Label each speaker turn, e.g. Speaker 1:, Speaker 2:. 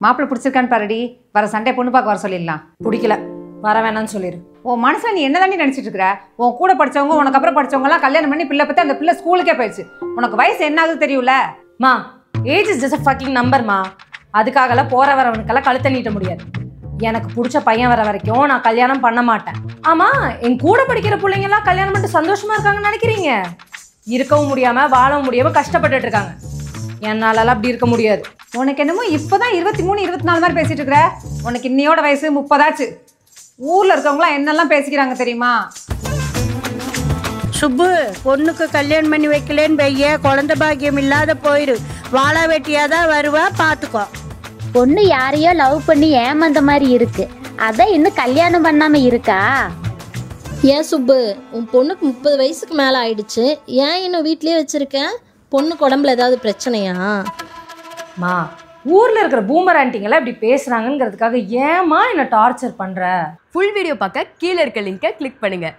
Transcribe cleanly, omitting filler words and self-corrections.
Speaker 1: மாப்பிள்ளை பிடிச்சிருக்கான்னு பாருடி. வர சண்டே பொண்ணு பார்க்க வர சொல்லிடலாம்.
Speaker 2: பிடிக்கல, வர வேணாம்னு சொல்லிடு.
Speaker 1: உன் மனசுல நீ என்ன தாண்டி நினைச்சிட்டு இருக்கிற? உன் கூட படிச்சவங்க உனக்கு அப்புறம் படிச்சவங்க எல்லாம் கல்யாணம் பண்ணி பிள்ளை பத்தி அந்த பிள்ளை ஸ்கூலுக்கே போயிடுச்சு. உனக்கு வயசு என்ன ஆகுது தெரியும்ல?
Speaker 2: மா, age is just a fucking number மா. அதுக்காகலாம் போற வரவனுக்கெல்லாம் கழுத்தை நீட்ட முடியாது. எனக்கு பிடிச்ச பையன் வர வரைக்கும் நான் கல்யாணம் பண்ண மாட்டேன். ஆமா, என் கூட படிக்கிற பிள்ளைங்க எல்லாம் கல்யாணம் பண்ணிட்டு சந்தோஷமா இருக்காங்கன்னு நினைக்கிறீங்க? இருக்கவும் முடியாம வாழவும் முடியாம கஷ்டப்பட்டுட்டு இருக்காங்க. என்னால அப்படி இருக்க முடியாது.
Speaker 1: உனக்கு என்னமோ இப்பதான் 23 24 மாதிரி பேசிட்டு இருக்கிற. உனக்கு இன்னையோட வயசு 30 ஊர்ல இருக்கவங்களாம் என்னெல்லாம் பேசிக்கிறாங்க தெரியுமா?
Speaker 3: சுப்பு, பொண்ணுக்கு கல்யாணம் பண்ணி வைக்கலன்னு வைய, குழந்தை பாக்கியம் இல்லாத போயிரு. வாழா வெட்டியாதான் வருவா, பாத்துக்கோ.
Speaker 4: பொண்ணு யாரையோ லவ் பண்ணி ஏமாந்த மாதிரி இருக்கு. அதான் இன்னும் கல்யாணம் பண்ணாம இருக்கா?
Speaker 5: ஏன் சுப்பு, உன் பொண்ணுக்கு 30 வயசுக்கு மேலே ஆயிடுச்சு, ஏன் இன்னும் வீட்லயே வச்சிருக்க? பொண்ணுக்கு உடம்புல ஏதாவது பிரச்சனையா?
Speaker 2: மா, ஊர்ல இருக்கிற பூமர் ஆண்டிங்கெல்லாம் இப்படி பேசுறாங்கிறதுக்காக ஏமா என்ன டார்ச்சர் பண்ற?
Speaker 6: ஃபுல் வீடியோ பார்க்க கீழே இருக்க லிங்கை கிளிக் பண்ணுங்க.